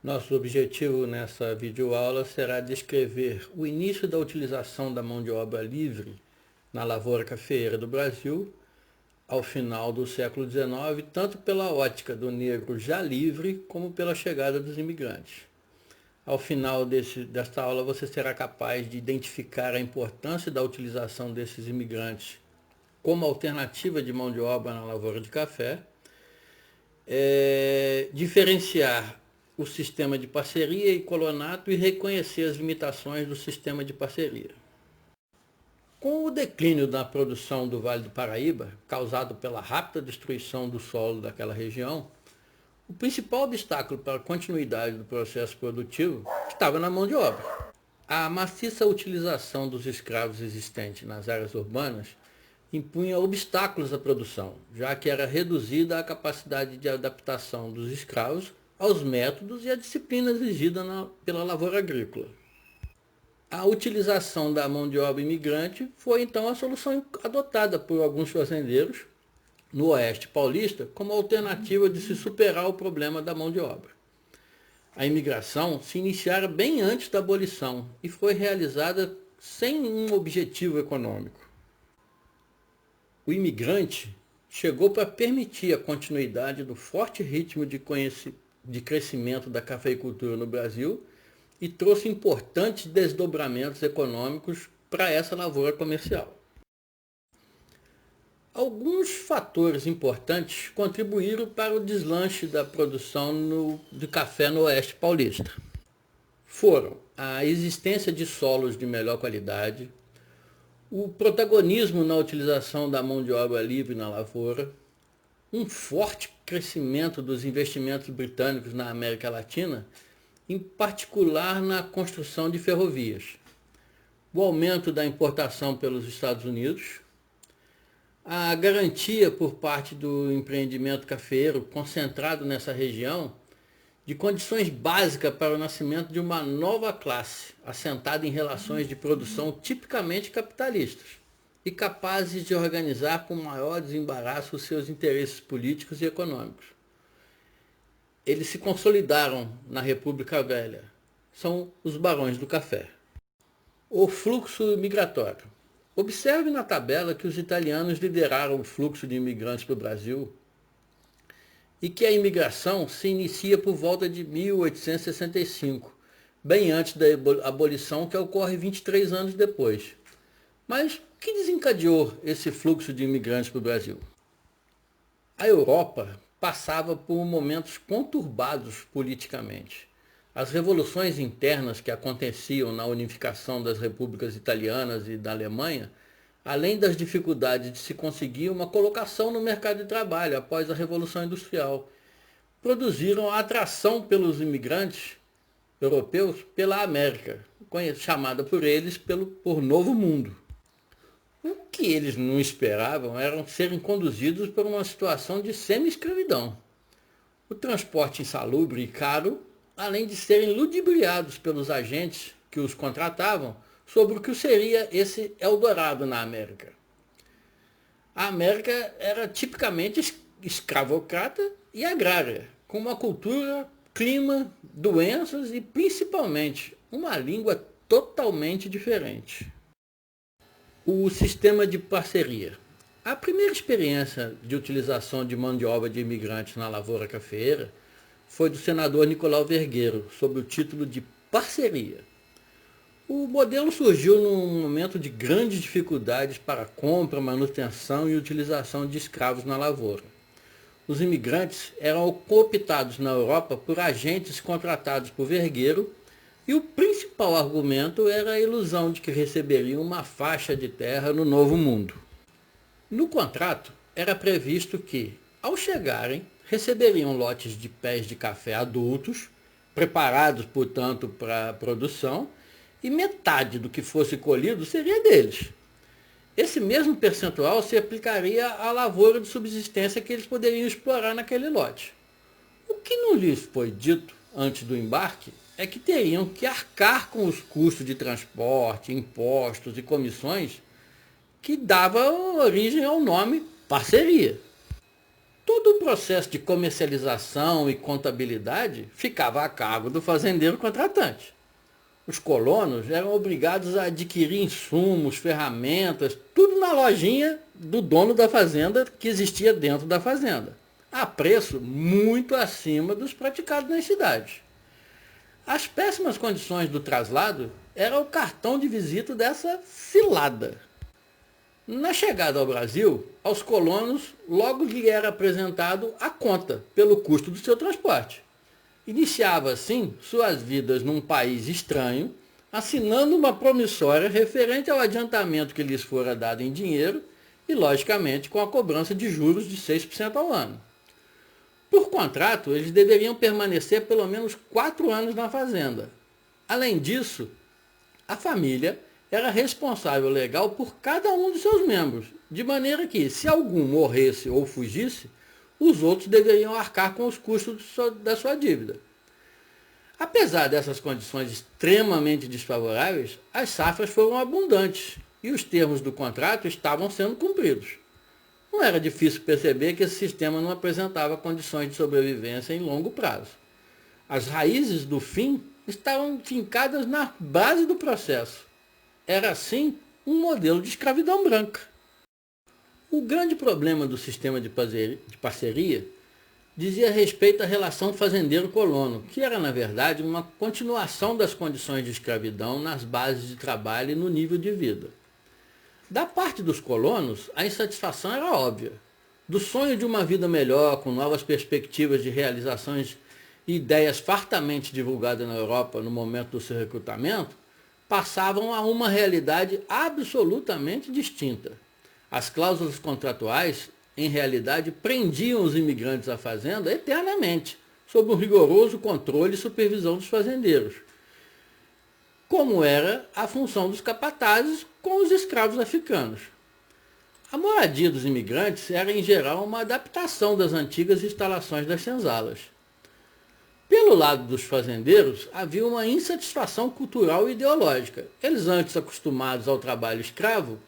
Nosso objetivo nessa videoaula será descrever o início da utilização da mão de obra livre na lavoura cafeeira do Brasil ao final do século XIX, tanto pela ótica do negro já livre, como pela chegada dos imigrantes. Ao final desta aula, você será capaz de identificar a importância da utilização desses imigrantes como alternativa de mão de obra na lavoura de café, diferenciar o sistema de parceria e colonato e reconhecer as limitações do sistema de parceria. Com o declínio da produção do Vale do Paraíba, causado pela rápida destruição do solo daquela região, o principal obstáculo para a continuidade do processo produtivo estava na mão de obra. A maciça utilização dos escravos existentes nas áreas urbanas impunha obstáculos à produção, já que era reduzida a capacidade de adaptação dos escravos aos métodos e à disciplina exigida pela lavoura agrícola. A utilização da mão de obra imigrante foi então a solução adotada por alguns fazendeiros no Oeste Paulista como alternativa de se superar o problema da mão de obra. A imigração se iniciara bem antes da abolição e foi realizada sem um objetivo econômico. O imigrante chegou para permitir a continuidade do forte ritmo de crescimento da cafeicultura no Brasil e trouxe importantes desdobramentos econômicos para essa lavoura comercial. Alguns fatores importantes contribuíram para o deslanche da produção de café no Oeste Paulista. Foram a existência de solos de melhor qualidade, o protagonismo na utilização da mão de obra livre na lavoura, um forte crescimento dos investimentos britânicos na América Latina, em particular na construção de ferrovias, o aumento da importação pelos Estados Unidos, a garantia por parte do empreendimento cafeeiro concentrado nessa região de condições básicas para o nascimento de uma nova classe, assentada em relações de produção tipicamente capitalistas e capazes de organizar com maior desembaraço os seus interesses políticos e econômicos. Eles se consolidaram na República Velha. São os barões do café. O fluxo migratório. Observe na tabela que os italianos lideraram o fluxo de imigrantes para o Brasil e que a imigração se inicia por volta de 1865, bem antes da abolição, que ocorre 23 anos depois. Mas o que desencadeou esse fluxo de imigrantes para o Brasil? A Europa passava por momentos conturbados politicamente. As revoluções internas que aconteciam na unificação das repúblicas italianas e da Alemanha, além das dificuldades de se conseguir uma colocação no mercado de trabalho após a Revolução Industrial, produziram a atração pelos imigrantes europeus pela América, chamada por eles por Novo Mundo. O que eles não esperavam era serem conduzidos por uma situação de semi-escravidão. O transporte insalubre e caro, além de serem ludibriados pelos agentes que os contratavam sobre o que seria esse Eldorado na América. A América era tipicamente escravocrata e agrária, com uma cultura, clima, doenças e, principalmente, uma língua totalmente diferente. O sistema de parceria. A primeira experiência de utilização de mão de obra de imigrantes na lavoura cafeeira foi do senador Nicolau Vergueiro, sob o título de parceria. O modelo surgiu num momento de grandes dificuldades para compra, manutenção e utilização de escravos na lavoura. Os imigrantes eram cooptados na Europa por agentes contratados por Vergueiro e o principal argumento era a ilusão de que receberiam uma faixa de terra no Novo Mundo. No contrato, era previsto que, ao chegarem, receberiam lotes de pés de café adultos, preparados, portanto, para a produção, e metade do que fosse colhido seria deles. Esse mesmo percentual se aplicaria à lavoura de subsistência que eles poderiam explorar naquele lote. O que não lhes foi dito antes do embarque é que teriam que arcar com os custos de transporte, impostos e comissões que dava origem ao nome parceria. Todo o processo de comercialização e contabilidade ficava a cargo do fazendeiro contratante. Os colonos eram obrigados a adquirir insumos, ferramentas, tudo na lojinha do dono da fazenda que existia dentro da fazenda, a preço muito acima dos praticados nas cidades. As péssimas condições do traslado eram o cartão de visita dessa cilada. Na chegada ao Brasil, aos colonos logo lhe era apresentado a conta pelo custo do seu transporte. Iniciava, assim, suas vidas num país estranho, assinando uma promissória referente ao adiantamento que lhes fora dado em dinheiro e, logicamente, com a cobrança de juros de 6% ao ano. Por contrato, eles deveriam permanecer pelo menos 4 anos na fazenda. Além disso, a família era responsável legal por cada um dos seus membros, de maneira que, se algum morresse ou fugisse, os outros deveriam arcar com os custos da sua dívida. Apesar dessas condições extremamente desfavoráveis, as safras foram abundantes e os termos do contrato estavam sendo cumpridos. Não era difícil perceber que esse sistema não apresentava condições de sobrevivência em longo prazo. As raízes do fim estavam fincadas na base do processo. Era, assim, um modelo de escravidão branca. O grande problema do sistema de parceria dizia respeito à relação fazendeiro-colono, que era, na verdade, uma continuação das condições de escravidão nas bases de trabalho e no nível de vida. Da parte dos colonos, a insatisfação era óbvia. Do sonho de uma vida melhor, com novas perspectivas de realizações e ideias fartamente divulgadas na Europa no momento do seu recrutamento, passavam a uma realidade absolutamente distinta. As cláusulas contratuais, em realidade, prendiam os imigrantes à fazenda eternamente, sob um rigoroso controle e supervisão dos fazendeiros, como era a função dos capatazes com os escravos africanos. A moradia dos imigrantes era, em geral, uma adaptação das antigas instalações das senzalas. Pelo lado dos fazendeiros, havia uma insatisfação cultural e ideológica. Eles, antes acostumados ao trabalho escravo,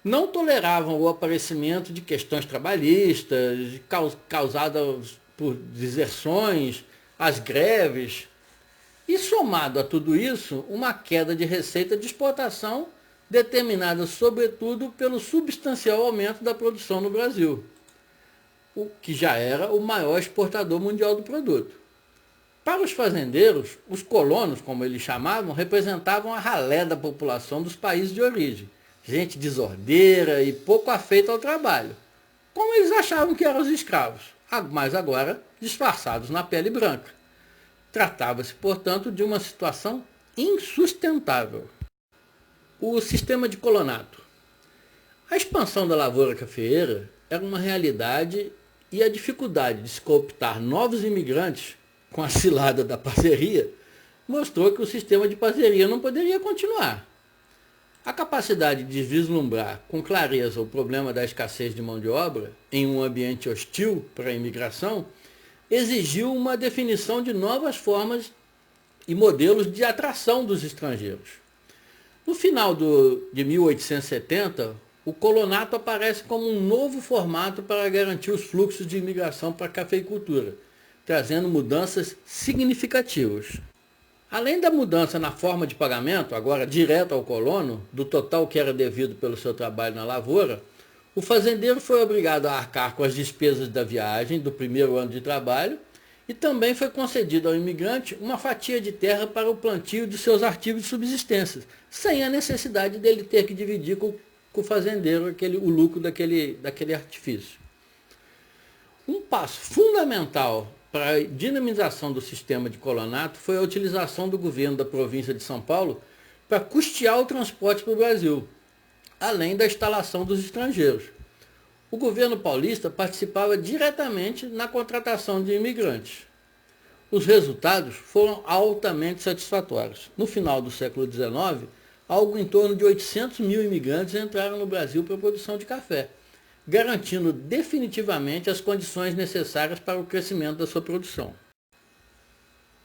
não toleravam o aparecimento de questões trabalhistas causadas por deserções, as greves. E, somado a tudo isso, uma queda de receita de exportação determinada, sobretudo, pelo substancial aumento da produção no Brasil, o que já era o maior exportador mundial do produto. Para os fazendeiros, os colonos, como eles chamavam, representavam a ralé da população dos países de origem, gente desordeira e pouco afeita ao trabalho, como eles achavam que eram os escravos, mas agora disfarçados na pele branca. Tratava-se, portanto, de uma situação insustentável. O sistema de colonato. A expansão da lavoura cafeeira era uma realidade e a dificuldade de se cooptar novos imigrantes com a cilada da parceria mostrou que o sistema de parceria não poderia continuar. A capacidade de vislumbrar com clareza o problema da escassez de mão de obra em um ambiente hostil para a imigração exigiu uma definição de novas formas e modelos de atração dos estrangeiros. No final de 1870, o colonato aparece como um novo formato para garantir os fluxos de imigração para a cafeicultura, trazendo mudanças significativas. Além da mudança na forma de pagamento, agora direto ao colono, do total que era devido pelo seu trabalho na lavoura, o fazendeiro foi obrigado a arcar com as despesas da viagem do primeiro ano de trabalho e também foi concedido ao imigrante uma fatia de terra para o plantio de seus artigos de subsistência, sem a necessidade dele ter que dividir com o fazendeiro o lucro daquele artifício. Um passo fundamental para a dinamização do sistema de colonato foi a utilização do governo da província de São Paulo para custear o transporte para o Brasil, além da instalação dos estrangeiros. O governo paulista participava diretamente na contratação de imigrantes. Os resultados foram altamente satisfatórios. No final do século XIX, algo em torno de 800 mil imigrantes entraram no Brasil para a produção de café, garantindo definitivamente as condições necessárias para o crescimento da sua produção.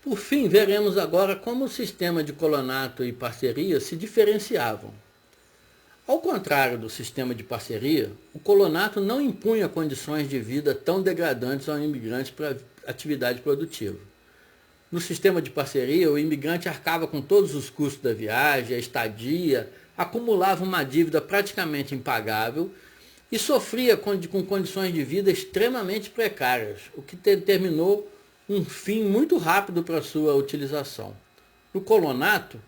Por fim, veremos agora como o sistema de colonato e parceria se diferenciavam. Ao contrário do sistema de parceria, o colonato não impunha condições de vida tão degradantes ao imigrante para a atividade produtiva. No sistema de parceria, o imigrante arcava com todos os custos da viagem, a estadia, acumulava uma dívida praticamente impagável e sofria com condições de vida extremamente precárias, o que determinou um fim muito rápido para sua utilização. No colonato,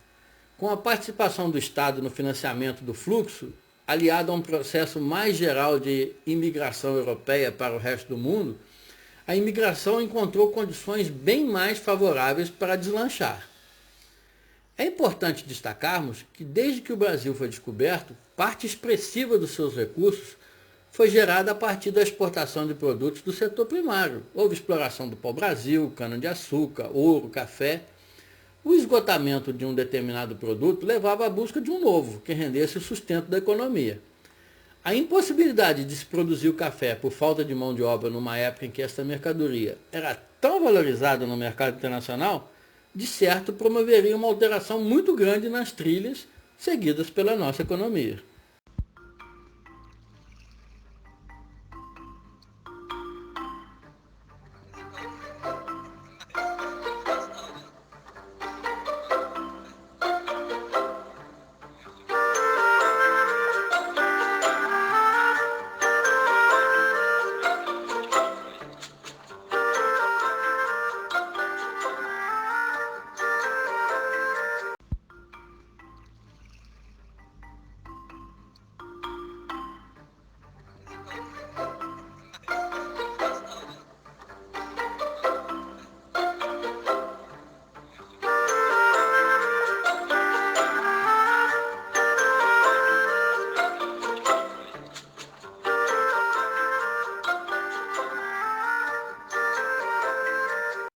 com a participação do Estado no financiamento do fluxo, aliado a um processo mais geral de imigração europeia para o resto do mundo, a imigração encontrou condições bem mais favoráveis para deslanchar. É importante destacarmos que desde que o Brasil foi descoberto, parte expressiva dos seus recursos foi gerada a partir da exportação de produtos do setor primário. Houve exploração do pau-brasil, cana-de-açúcar, ouro, café. O esgotamento de um determinado produto levava à busca de um novo, que rendesse o sustento da economia. A impossibilidade de se produzir o café por falta de mão de obra numa época em que esta mercadoria era tão valorizada no mercado internacional, de certo promoveria uma alteração muito grande nas trilhas seguidas pela nossa economia.